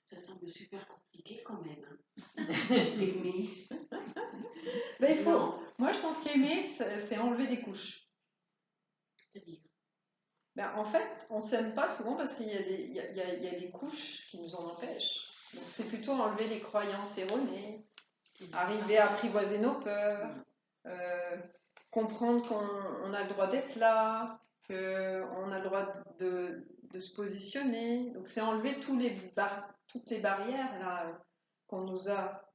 Ça semble super compliqué quand même, hein. D'aimer. Ben, moi, je pense qu'aimer, c'est enlever des couches. C'est-à-dire, Ben, en fait, on s'aime pas souvent parce qu'il y a il y a des couches qui nous en empêchent. Donc, c'est plutôt enlever les croyances erronées, arriver à apprivoiser nos peurs, euh, comprendre qu'on a le droit d'être là, qu'on a le droit de se positionner. Donc, c'est enlever toutes les barrières là qu'on nous a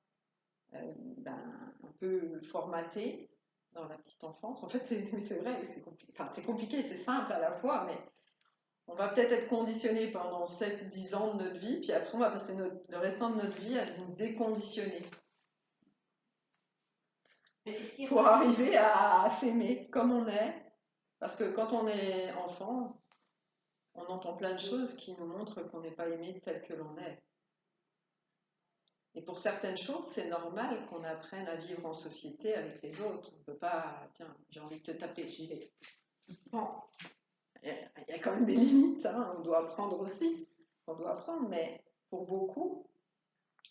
un peu formatées dans la petite enfance. En fait, c'est vrai, c'est compliqué. Enfin, c'est compliqué, c'est simple à la fois, mais on va peut-être être conditionné pendant 7-10 ans de notre vie, puis après, on va passer le restant de notre vie à nous déconditionner pour arriver à s'aimer comme on est. Parce que quand on est enfant, on entend plein de choses qui nous montrent qu'on n'est pas aimé tel que l'on est. Et pour certaines choses, c'est normal qu'on apprenne à vivre en société avec les autres. On ne peut pas, tiens, j'ai envie de te taper, j'y vais. Bon, il y a quand même des limites, hein, on doit apprendre aussi. On doit apprendre, mais pour beaucoup,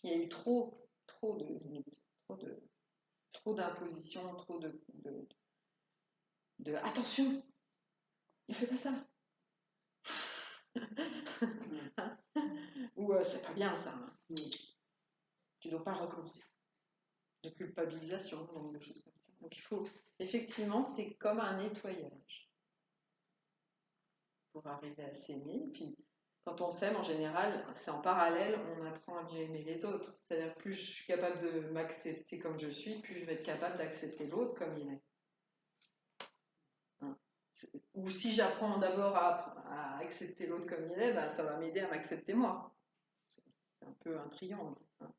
il y a eu trop de limites, trop d'impositions, trop de attention, ne fais pas ça. Ou c'est pas bien ça. Hein. Tu ne dois pas recommencer. De culpabilisation, de choses comme ça. Donc il faut, effectivement, c'est comme un nettoyage pour arriver à s'aimer. Puis quand on s'aime, en général, c'est en parallèle, on apprend à mieux aimer les autres. C'est-à-dire, plus je suis capable de m'accepter comme je suis, plus je vais être capable d'accepter l'autre comme il est. Hein. Ou si j'apprends d'abord à accepter l'autre comme il est, bah, ça va m'aider à m'accepter moi. C'est un peu un triangle. Hein.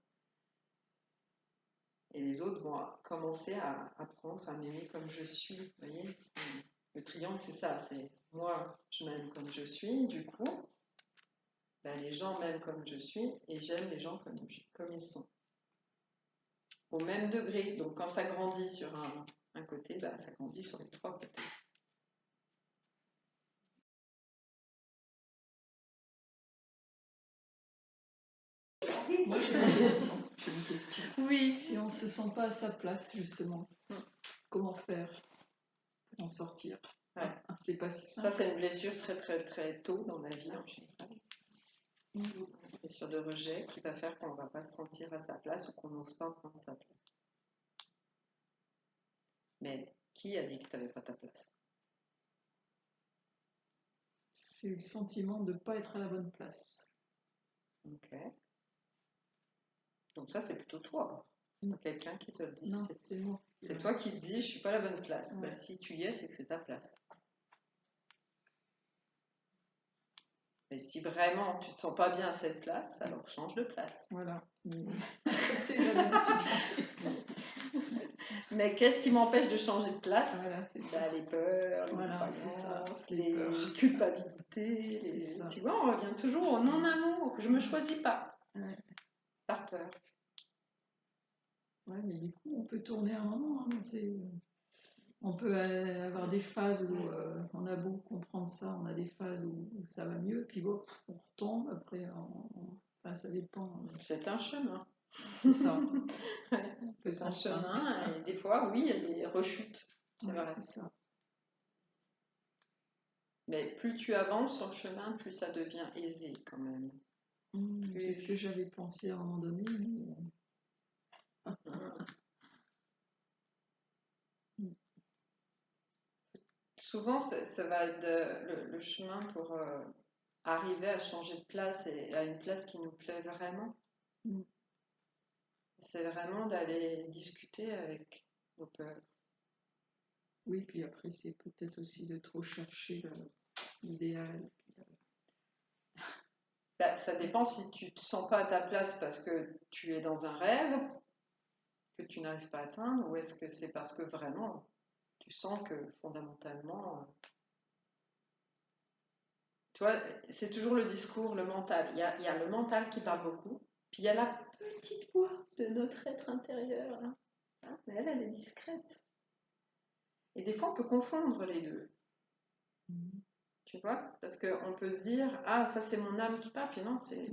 Et les autres vont commencer à apprendre à m'aimer comme je suis. Vous voyez, le triangle, c'est ça. C'est moi, je m'aime comme je suis. Du coup, ben, les gens m'aiment comme je suis et j'aime les gens comme ils sont. Au même degré. Donc, quand ça grandit sur un côté, ben, ça grandit sur les trois côtés. Moi, j'ai une question. Oui. Si on ne se sent pas à sa place, justement, comment faire pour en sortir? Ouais. C'est pas si simple. Ça, c'est une blessure très, très, très tôt dans la vie en général. Une blessure de rejet qui va faire qu'on ne va pas se sentir à sa place ou qu'on n'ose pas prendre sa place. Mais qui a dit que tu n'avais pas ta place? C'est le sentiment de ne pas être à la bonne place. Ok. Donc ça, c'est plutôt toi. C'est pas quelqu'un qui te le dit. Non, c'est moi. C'est toi qui te dis, je ne suis pas à la bonne place. Ouais. Bah, si tu y es, c'est que c'est ta place. Mais si vraiment tu ne te sens pas bien à cette place, alors change de place. Voilà. C'est la difficulté. Mais qu'est-ce qui m'empêche de changer de place? Voilà, c'est ça. Bah, les peurs, les Voilà, croyances, les peurs. culpabilités. Ça. Tu vois, on revient toujours au non-amour, que je ne me choisis pas. Ouais. Par peur. Ouais, mais du coup, on peut tourner un moment. Hein, on peut avoir des phases où on a beau comprendre ça, on a des phases où ça va mieux, puis bon, on retombe, après, enfin, ça dépend. C'est un chemin. C'est ça. C'est un chemin, et des fois, oui, il y a des rechutes. C'est vrai. C'est ça. Mais plus tu avances sur le chemin, plus ça devient aisé quand même. C'est ce que j'avais pensé à un moment donné, mais... Souvent, ça va être le chemin pour arriver à changer de place et à une place qui nous plaît vraiment. C'est vraiment d'aller discuter avec nos peurs. Oui, puis après, c'est peut-être aussi de trop chercher l'idéal. Bah, ça dépend si tu ne te sens pas à ta place parce que tu es dans un rêve que tu n'arrives pas à atteindre, ou est-ce que c'est parce que vraiment tu sens que fondamentalement... Tu vois, c'est toujours le discours, le mental. Il y a le mental qui parle beaucoup, puis il y a la petite voix de notre être intérieur. Là. Hein, mais elle est discrète. Et des fois, on peut confondre les deux. Tu vois, parce qu'on peut se dire, ah, ça c'est mon âme qui parle, puis non, c'est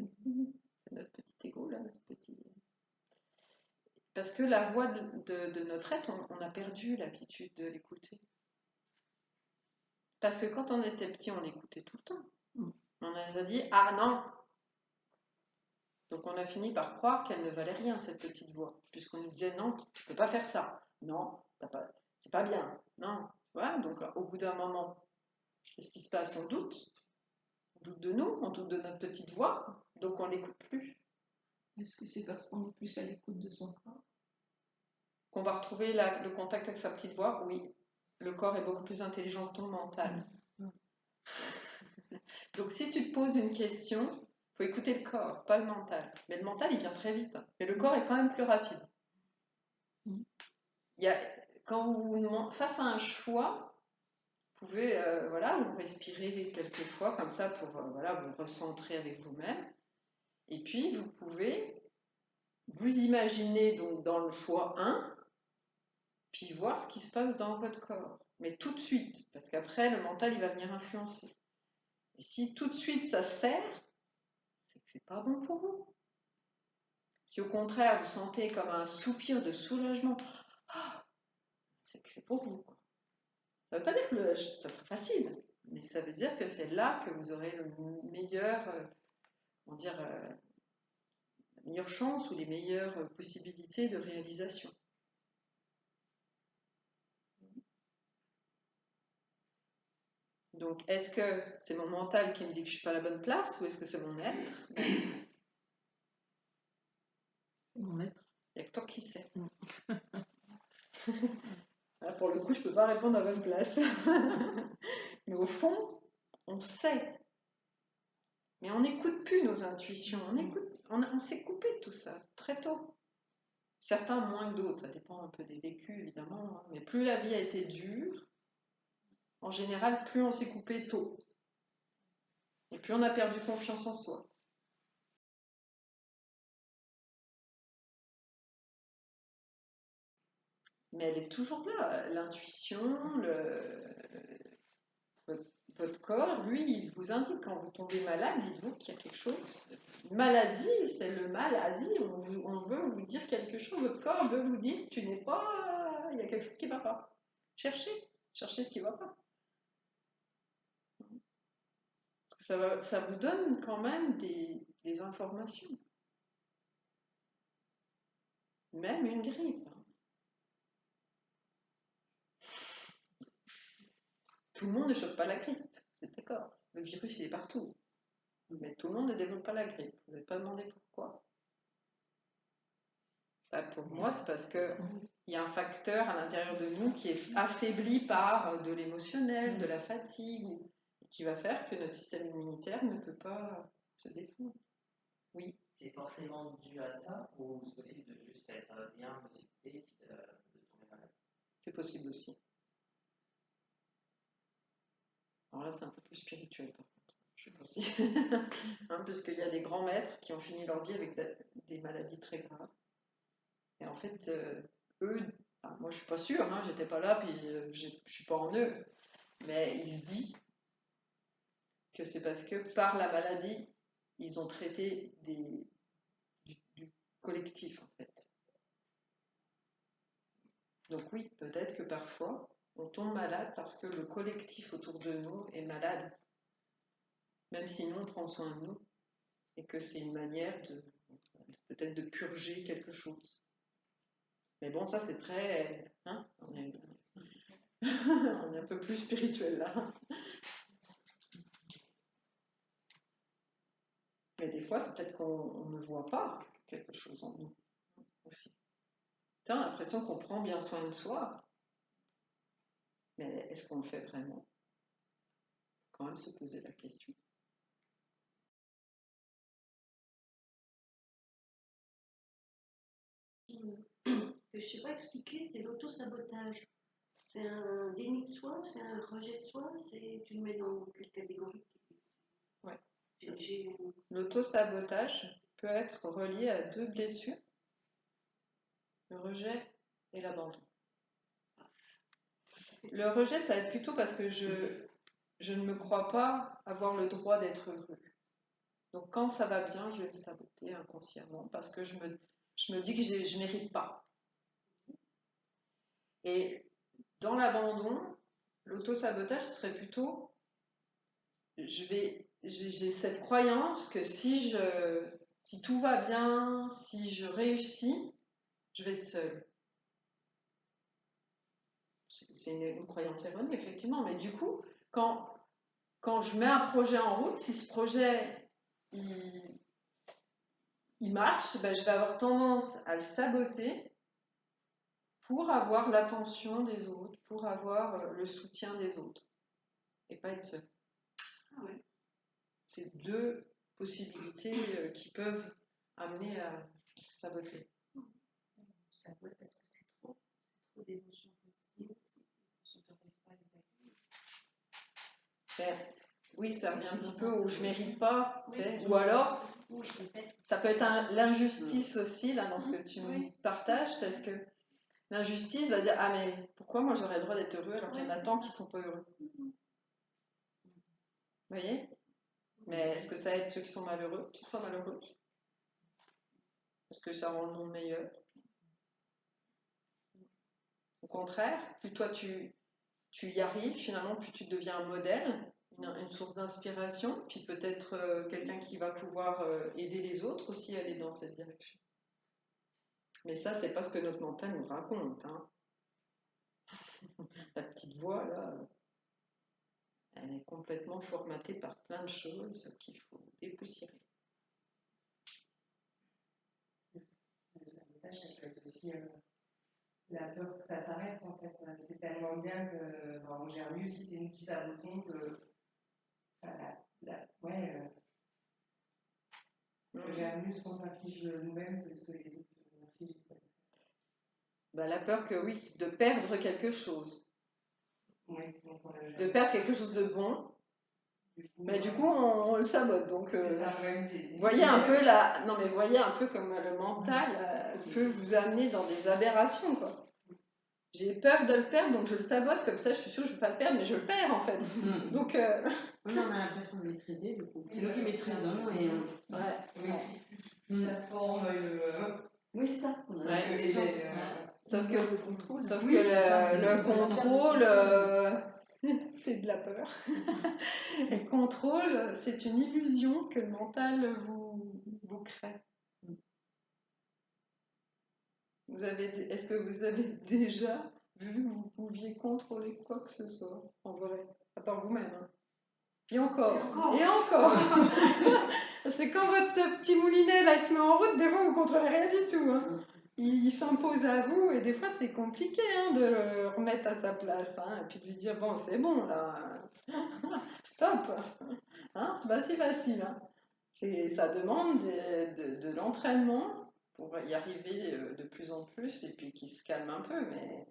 C'est notre petit ego, là, notre petit... Parce que la voix de notre être, on a perdu l'habitude de l'écouter. Parce que quand on était petit, on l'écoutait tout le temps. On a dit, ah non. Donc on a fini par croire qu'elle ne valait rien, cette petite voix. Puisqu'on nous disait, non, tu ne peux pas faire ça. Non, c'est pas bien. Non. Voilà, donc au bout d'un moment, qu'est-ce qui se passe? On doute. On doute de nous, on doute de notre petite voix. Donc on ne l'écoute plus. Est-ce que c'est parce qu'on est plus à l'écoute de son corps? Qu'on va retrouver le contact avec sa petite voix? Oui. Le corps est beaucoup plus intelligent que ton mental. Donc si tu te poses une question, il faut écouter le corps, pas le mental. Mais le mental, il vient très vite. Mais le corps est quand même plus rapide. Quand vous face à un choix, vous pouvez voilà, vous respirez quelques fois comme ça pour voilà, vous recentrer avec vous-même. Et puis vous pouvez vous imaginer donc dans le choix 1, puis voir ce qui se passe dans votre corps. Mais tout de suite, parce qu'après le mental il va venir influencer. Et si tout de suite ça sert, c'est que c'est pas bon pour vous. Si au contraire vous sentez comme un soupir de soulagement, c'est que c'est pour vous. Ça ne veut pas dire que ça sera facile, mais ça veut dire que c'est là que vous aurez le meilleur, la meilleure chance ou les meilleures possibilités de réalisation. Donc, est-ce que c'est mon mental qui me dit que je ne suis pas à la bonne place ou est-ce que c'est mon être? Mon être. Il n'y a que toi qui sais. Là, pour le coup, je ne peux pas répondre à la bonne place. Mais au fond, on sait. Mais on n'écoute plus nos intuitions. On s'est coupé de tout ça très tôt. Certains moins que d'autres, ça dépend un peu des vécus évidemment. Mais plus la vie a été dure, en général, plus on s'est coupé tôt. Et plus on a perdu confiance en soi. Mais elle est toujours là, l'intuition, votre corps, lui, il vous indique quand vous tombez malade, dites-vous qu'il y a quelque chose. Maladie, c'est le maladie, on veut vous dire quelque chose, votre corps veut vous dire tu n'es pas, il y a quelque chose qui ne va pas. Cherchez ce qui ne va pas. Parce que ça vous donne quand même des informations. Même une grippe. Tout le monde ne chope pas la grippe, c'est d'accord. Le virus, il est partout. Mais tout le monde ne développe pas la grippe. Vous n'avez pas demandé pourquoi. Bah, pour moi, c'est parce qu'il y a un facteur à l'intérieur de nous qui est affaibli par de l'émotionnel, de la fatigue, qui va faire que notre système immunitaire ne peut pas se défendre. Oui. C'est forcément dû à ça ou c'est possible de juste être bien motivé et de tomber malade? C'est possible aussi. Alors là, c'est un peu plus spirituel, par contre. Je sais pas si. Parce qu'il y a des grands maîtres qui ont fini leur vie avec des maladies très graves. Et en fait, eux, moi je suis pas sûre, j'étais pas là, puis je suis pas en eux. Mais il se dit que c'est parce que par la maladie, ils ont traité du collectif, en fait. Donc oui, peut-être que parfois, on tombe malade parce que le collectif autour de nous est malade. Même si nous, on prend soin de nous. Et que c'est une manière peut-être de purger quelque chose. Mais bon, ça c'est très... on est un peu plus spirituel là. Mais des fois, c'est peut-être qu'on ne voit pas quelque chose en nous aussi. On a l'impression qu'on prend bien soin de soi. Mais est-ce qu'on le fait vraiment? Il faut quand même se poser la question. Que je ne sais pas expliquer, c'est l'auto-sabotage. C'est un déni de soi, c'est un rejet de soi, tu le mets dans quelle catégorie? Ouais. J'ai... L'auto-sabotage peut être relié à deux blessures, le rejet et l'abandon. Le rejet, ça va être plutôt parce que je ne me crois pas avoir le droit d'être heureux. Donc quand ça va bien, je vais me saboter inconsciemment parce que je me dis que je ne mérite pas. Et dans l'abandon, l'auto-sabotage serait plutôt, j'ai cette croyance que si tout va bien, si je réussis, je vais être seule. C'est une croyance erronée, effectivement, mais du coup, quand je mets un projet en route, si ce projet il marche, ben, je vais avoir tendance à le saboter pour avoir l'attention des autres, pour avoir le soutien des autres, et pas être seul. Ah ouais. C'est deux possibilités qui peuvent amener à se saboter. Ça doit parce que c'est trop d'émotions positives aussi. On ne s'autorise pas les accueillir. Ben, oui, ça revient un petit peu au je mérite pas, Oui. ou alors Oui, je répète. ça peut être l'injustice aussi là dans ce que tu me partages, parce que l'injustice va dire ah mais pourquoi moi j'aurais le droit d'être heureux alors qu'il y en a tant qui sont pas heureux. Vous voyez? Mais est-ce que ça aide ceux qui sont malheureux? Tu sois malheureux? Est-ce que ça rend le monde meilleur? Au contraire, plus toi tu y arrives, finalement, plus tu deviens un modèle, une source d'inspiration, puis peut-être quelqu'un qui va pouvoir aider les autres aussi à aller dans cette direction. Mais ça, c'est pas ce que notre mental nous raconte. Hein. La petite voix, là, elle est complètement formatée par plein de choses qu'il faut dépoussiérer. Le sabotage, ça peut être aussi la peur que ça s'arrête, en fait. C'est tellement bien que, on gère mieux si c'est nous qui sabotons que. On gère mieux ce qu'on s'inflige nous-mêmes que ce que les autres nous infligent. Bah, la peur que oui, de perdre quelque chose. Oui, donc de perdre quelque chose de bon. Mais du coup, on le sabote. Donc, voyez un peu voyez un peu comme le mental peut vous amener dans des aberrations, quoi. J'ai peur de le perdre, donc je le sabote, comme ça je suis sûre que je ne vais pas le perdre, mais je le perds en fait. Donc, on a l'impression de maîtriser, du coup. C'est nous qui maîtrisons et on maîtrise la forme et le. Oui, c'est ça. Sauf que le contrôle, c'est de la peur. Et le contrôle, c'est une illusion que le mental vous crée. Est-ce que vous avez déjà vu que vous pouviez contrôler quoi que ce soit, en vrai, à part vous-même, hein. Et encore. C'est quand votre petit moulinet là, il se met en route, des fois vous ne contrôlez rien du tout. Hein. Il s'impose à vous et des fois c'est compliqué de le remettre à sa place. Hein, et puis de lui dire bon, c'est bon là, stop. Hein, c'est pas si facile. Hein. Ça demande de l'entraînement pour y arriver de plus en plus et puis qu'il se calme un peu. Mais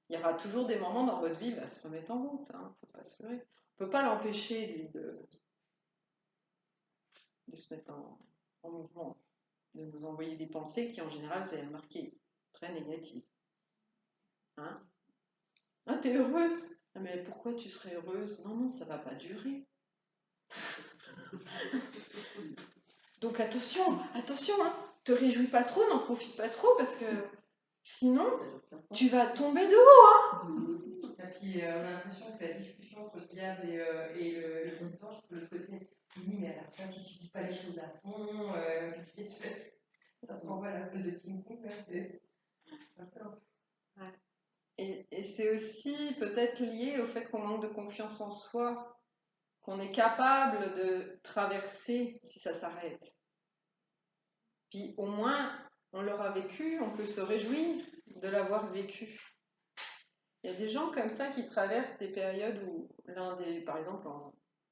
il y aura toujours des moments dans votre vie où il va se remettre en route. Hein, faut pas se leurrer. On ne peut pas l'empêcher, lui, de se mettre en mouvement, de vous envoyer des pensées qui, en général, vous avez remarqué, très négatives. Hein? Ah, t'es heureuse? Ah, mais pourquoi tu serais heureuse? Non, ça va pas durer. Donc attention, hein, te réjouis pas trop, n'en profite pas trop, parce que sinon, tu vas tomber de haut. Hein. Et puis, on a l'impression que c'est la discussion entre le diable et le dimanche, de l'autre côté. Oui, mais alors, si tu dis pas les choses à fond, ça se renvoie un peu de ping-pong. Et c'est aussi peut-être lié au fait qu'on manque de confiance en soi, qu'on est capable de traverser si ça s'arrête. Puis au moins, on l'aura vécu, on peut se réjouir de l'avoir vécu. Il y a des gens comme ça qui traversent des périodes où par exemple,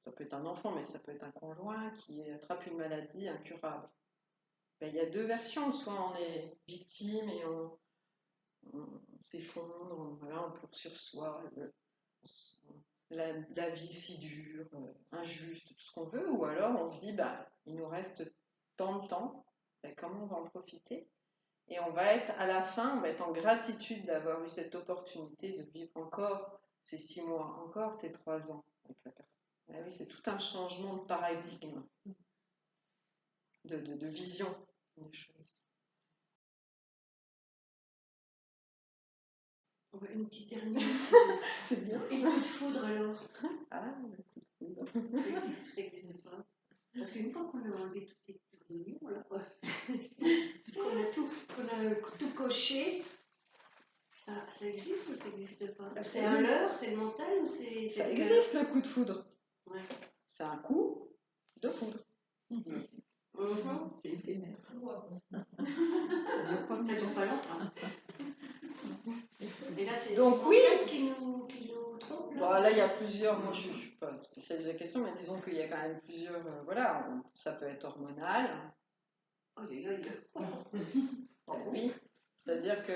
ça peut être un enfant, mais ça peut être un conjoint qui attrape une maladie incurable. Ben, il y a deux versions, soit on est victime et on s'effondre, on pleure sur soi, la vie si dure, injuste, tout ce qu'on veut, ou alors on se dit, il nous reste tant de temps, comment on va en profiter? Et on va être, à la fin, on va être en gratitude d'avoir eu cette opportunité de vivre encore ces 6 mois, encore ces 3 ans avec la personne. Ah oui, c'est tout un changement de paradigme. de vision des choses. Une petite dernière. C'est bien. Et le coup de foudre alors? Ah, le coup de foudre. Ça existe ou ça n'existe pas? Parce qu'une fois qu'on a enlevé toutes les tournures, là, qu'on a tout coché, ça existe ou ça n'existe pas? C'est un leurre, c'est mental ou c'est Ça le existe le coup de foudre. Ouais. C'est un coup de foudre. Mhm. C'est éphémère. Fou, quoi. Ça dure pas Ça dure longtemps. pas longtemps. Et là, c'est Donc, mental qui nous trompe. Bon, là, il y a plusieurs, moi je ne suis pas spécialiste de la question, mais disons qu'il y a quand même plusieurs, voilà, ça peut être hormonal, Aïe, aïe, oui, c'est-à-dire que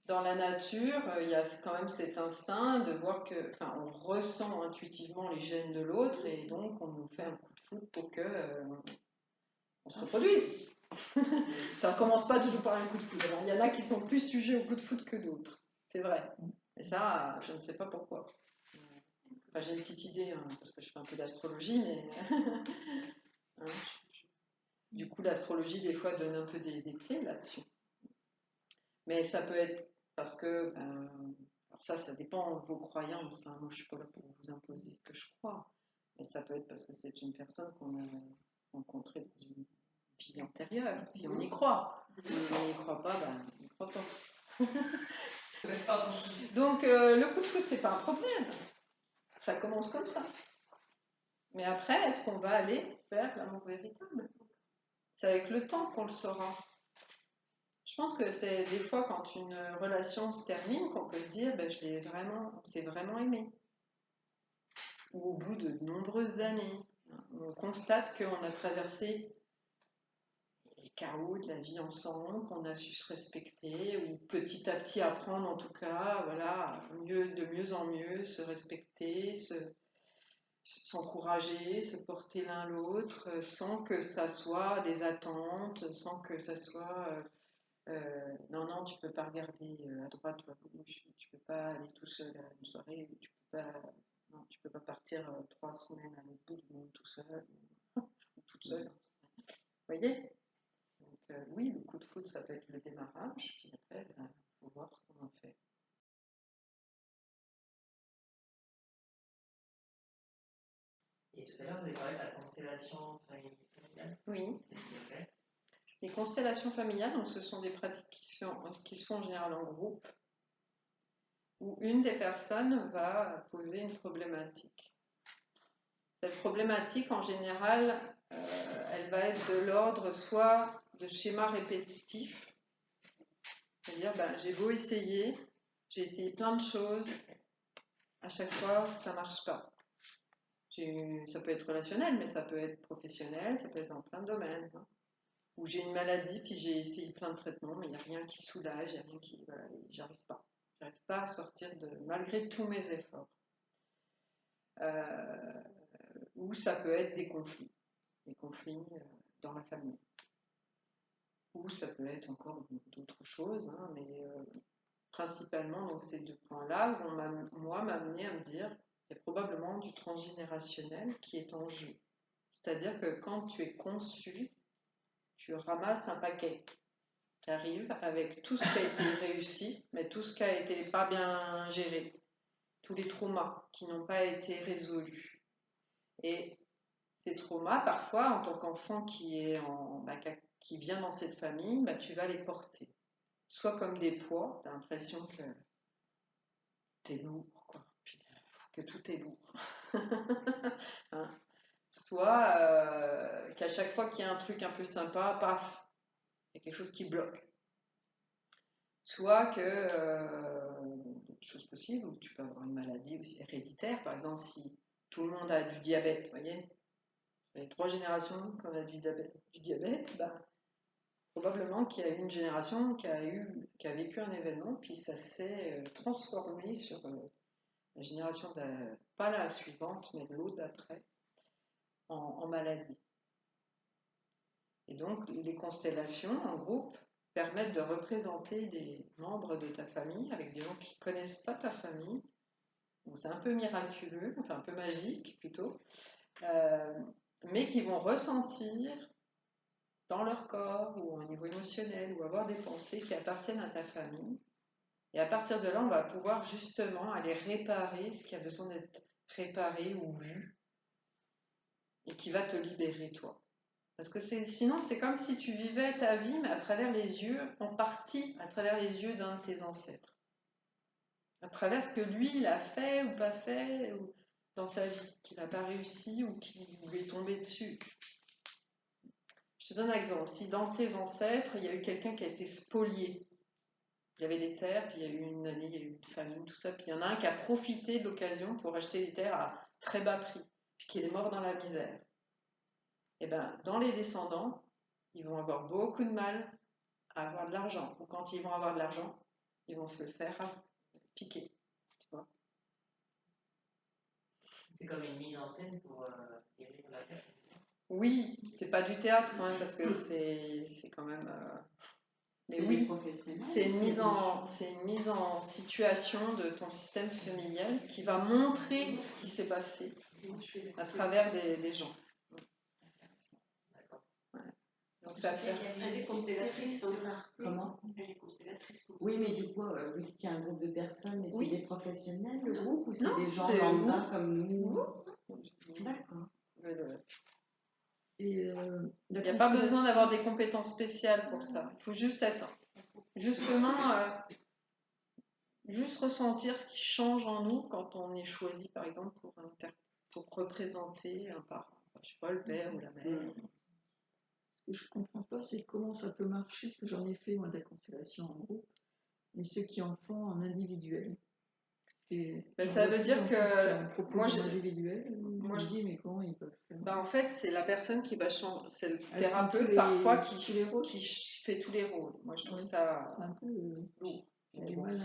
dans la nature, il y a quand même cet instinct de voir que, enfin, on ressent intuitivement les gènes de l'autre et donc on nous fait un coup de foudre pour que on se reproduise. Ça ne commence pas toujours par un coup de foudre, hein. Il y en a qui sont plus sujets au coup de foudre que d'autres, c'est vrai. Et ça, je ne sais pas pourquoi. Enfin, j'ai une petite idée, hein, parce que je fais un peu d'astrologie, mais hein, du coup, l'astrologie, des fois, donne un peu des clés là-dessus. Mais ça peut être parce que, alors ça dépend de vos croyances, hein. Moi, je ne suis pas là pour vous imposer ce que je crois, mais ça peut être parce que c'est une personne qu'on a rencontrée dans une vie antérieure, si on y croit. Si on n'y croit pas, on n'y croit pas. Donc, le coup de foudre, c'est pas un problème. Ça commence comme ça. Mais après, est-ce qu'on va aller vers l'amour véritable? C'est avec le temps qu'on le saura. Je pense que c'est des fois quand une relation se termine qu'on peut se dire, on s'est vraiment aimé. Ou au bout de nombreuses années, on constate qu'on a traversé les chaos de la vie ensemble, qu'on a su se respecter, ou petit à petit apprendre en tout cas, voilà, de mieux en mieux, se respecter, s'encourager, se porter l'un l'autre, sans que ça soit des attentes, sans que ça soit non, tu peux pas regarder à droite ou à gauche, tu peux pas aller tout seul à une soirée, tu peux pas partir 3 semaines à l'autre bout du monde tout seul, ou toute seule. Vous voyez? Donc oui, le coup de foudre, ça peut être le démarrage, puis après, il faut voir ce qu'on en fait. Et tout à l'heure, vous avez parlé de la constellation familiale. Oui. Qu'est-ce que c'est? Les constellations familiales, donc, ce sont des pratiques qui se font en général en groupe, où une des personnes va poser une problématique. Cette problématique, en général, elle va être de l'ordre soit de schémas répétitifs, c'est-à-dire j'ai beau essayer, j'ai essayé plein de choses, à chaque fois ça ne marche pas. Ça peut être relationnel, mais ça peut être professionnel, ça peut être dans plein de domaines. Hein. Ou j'ai une maladie, puis j'ai essayé plein de traitements, mais il n'y a rien qui soulage, il n'y a rien qui. Voilà, j'arrive pas. J'arrive pas à sortir malgré tous mes efforts. Ou ça peut être des conflits dans la famille. Ou ça peut être encore d'autres choses, hein, mais principalement, donc ces 2 points-là vont m'amener à me dire qu'il y a probablement du transgénérationnel qui est en jeu. C'est-à-dire que quand tu es conçu, tu ramasses un paquet qui arrive avec tout ce qui a été réussi, mais tout ce qui a été pas bien géré, tous les traumas qui n'ont pas été résolus. Et ces traumas, parfois, en tant qu'enfant qui vient dans cette famille, tu vas les porter. Soit comme des poids, tu as l'impression que tu es lourd, quoi. Puis, que tout est lourd. Hein. Soit qu'à chaque fois qu'il y a un truc un peu sympa, paf, il y a quelque chose qui bloque. Soit que, d'autres choses possibles, ou tu peux avoir une maladie aussi héréditaire, par exemple, si tout le monde a du diabète, vous voyez, les 3 générations qu'on a du diabète, probablement qu'il y a une génération qui a vécu un événement, puis ça s'est transformé sur la génération, pas la suivante, mais l'autre d'après, en maladie. Et donc, les constellations en groupe permettent de représenter des membres de ta famille avec des gens qui ne connaissent pas ta famille. Donc, c'est un peu miraculeux, enfin un peu magique plutôt, mais qui vont ressentir dans leur corps ou au niveau émotionnel ou avoir des pensées qui appartiennent à ta famille. Et à partir de là, on va pouvoir justement aller réparer ce qui a besoin d'être réparé ou vu et qui va te libérer, toi. Parce que sinon, c'est comme si tu vivais ta vie, mais à travers les yeux, en partie à travers les yeux d'un de tes ancêtres. À travers ce que lui, il a fait ou pas fait ou dans sa vie, qu'il n'a pas réussi ou qui lui est tombé dessus. Je te donne un exemple. Si dans tes ancêtres, il y a eu quelqu'un qui a été spolié, il y avait des terres, puis il y a eu une année, il y a eu une famine, tout ça, puis il y en a un qui a profité de l'occasion pour acheter des terres à très bas prix, puis qui est mort dans la misère. Et bien, dans les descendants, ils vont avoir beaucoup de mal à avoir de l'argent. Ou quand ils vont avoir de l'argent, ils vont se le faire piquer. Tu vois. C'est comme une mise en scène pour guérir la terre. Oui, c'est pas du théâtre, hein, parce que c'est quand même. Mais C'est oui, des professionnels, c'est une c'est mise en situation de ton système familial qui va montrer ce qui s'est passé à travers des gens. D'accord. Donc ça fait. Elle est constellatrice. Comment? Elle est constellatrice. Oui, mais du coup, vous dites qu'il y a un groupe de personnes, mais Oui. c'est des professionnels, le groupe, ou c'est Non, des gens c'est lambda comme nous? Vous. D'accord. Et Il n'y a pas besoin d'avoir des compétences spéciales pour ça. Il faut juste être, justement, juste ressentir ce qui change en nous quand on est choisi, par exemple, pour représenter un parent. Je sais pas, le père ou la mère. Ce que je comprends pas, c'est comment ça peut marcher, parce que j'en ai fait, moi, de la constellation en groupe, mais ceux qui en font en individuel. Et Ben, j'en ça vois veut de dire plus en plus que qu'on propose moi, en individuel. moi, Je me dis, mais comment ils peuvent faire? Ben, en fait, c'est la personne qui va changer, c'est le Elle prend thérapeute tous les- parfois tous les rôles. qui fait tous les rôles. Moi, je trouve Ouais. ça C'est un peu. lourd. J'ai du mal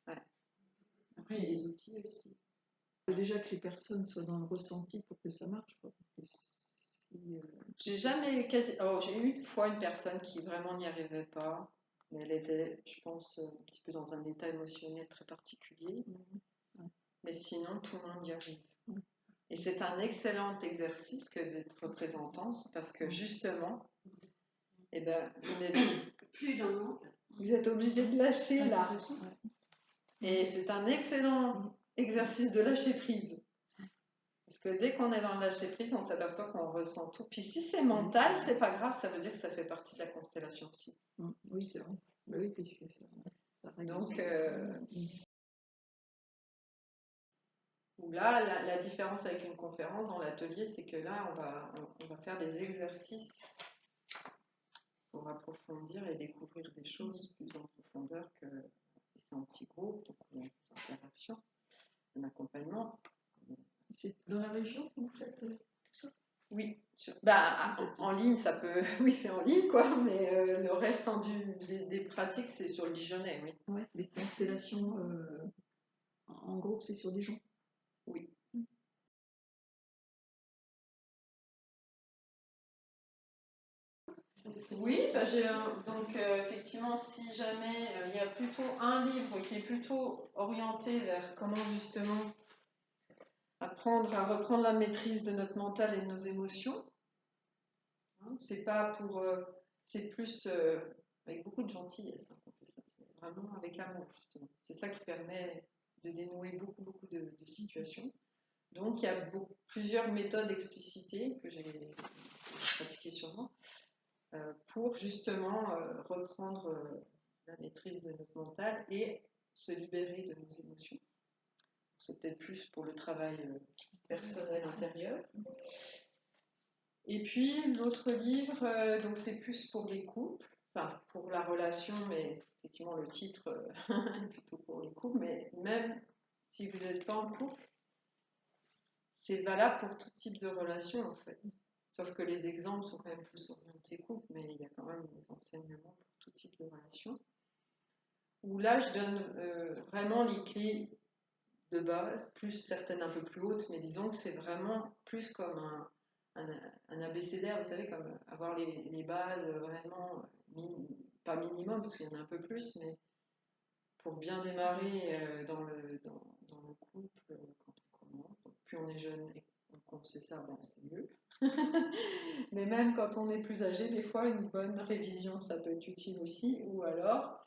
à. Après, il y a des outils aussi. Faut déjà que les personnes soient dans le ressenti pour que ça marche, quoi. Parce que si, J'ai jamais eu j'ai eu une fois une personne qui vraiment n'y arrivait pas, mais elle était, je pense, un petit peu dans un état émotionnel très particulier. Mais sinon, tout le monde y arrive. Et c'est un excellent exercice que d'être représentant, parce que justement, eh ben, Plus dans le monde. vous êtes obligé de lâcher là. intéressant. Et c'est un excellent exercice de lâcher prise. Parce que dès qu'on est dans le lâcher prise, on s'aperçoit qu'on ressent tout. Puis si c'est mental, c'est pas grave, ça veut dire que ça fait partie de la constellation aussi. Oui, c'est vrai. Bah oui, puisque ça règle Donc, ça. là, la différence avec une conférence dans l'atelier, c'est que là, on va faire des exercices pour approfondir et découvrir des choses plus en profondeur que c'est en petit groupe, donc on a des interactions, un accompagnement. C'est dans la région que vous faites tout ça? Oui, en ligne, ça peut. Oui, c'est en ligne, quoi, mais le reste des pratiques, c'est sur le Dijonais, oui. Ouais, des constellations en groupe, c'est sur Dijon. Oui. Oui, donc effectivement, si jamais il y a plutôt un livre qui est plutôt orienté vers comment justement apprendre à reprendre la maîtrise de notre mental et de nos émotions, hein, c'est pas pour, c'est plus avec beaucoup de gentillesse hein, qu'on fait ça, c'est vraiment avec amour justement. C'est ça qui permet de dénouer beaucoup de situations. Donc il y a plusieurs méthodes explicitées que j'ai pratiquées sur moi. Pour justement reprendre la maîtrise de notre mental et se libérer de nos émotions. C'est peut-être plus pour le travail personnel intérieur. Et puis l'autre livre, donc c'est plus pour les couples, enfin pour la relation, mais effectivement le titre est plutôt pour les couples, mais même si vous n'êtes pas en couple, c'est valable pour tout type de relation en fait. Sauf que les exemples sont quand même plus orientés couple, mais il y a quand même des enseignements pour tout type de relation. Où là, je donne vraiment les clés de base, plus certaines un peu plus hautes, mais disons que c'est vraiment plus comme un abécédaire, vous savez, comme avoir les bases vraiment, pas minimum, parce qu'il y en a un peu plus, mais pour bien démarrer dans le couple, quand on commence, donc plus on est jeune et on on sait ça, bon, c'est mieux. Mais même quand on est plus âgé, des fois, une bonne révision, ça peut être utile aussi. Ou alors,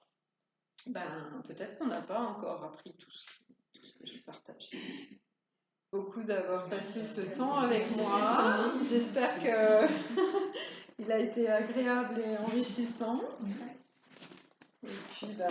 ben, peut-être qu'on n'a pas encore appris tout ce que je partage ici. Beaucoup d'avoir passé ce temps avec moi. J'espère que il a été agréable et enrichissant. Et puis, ben,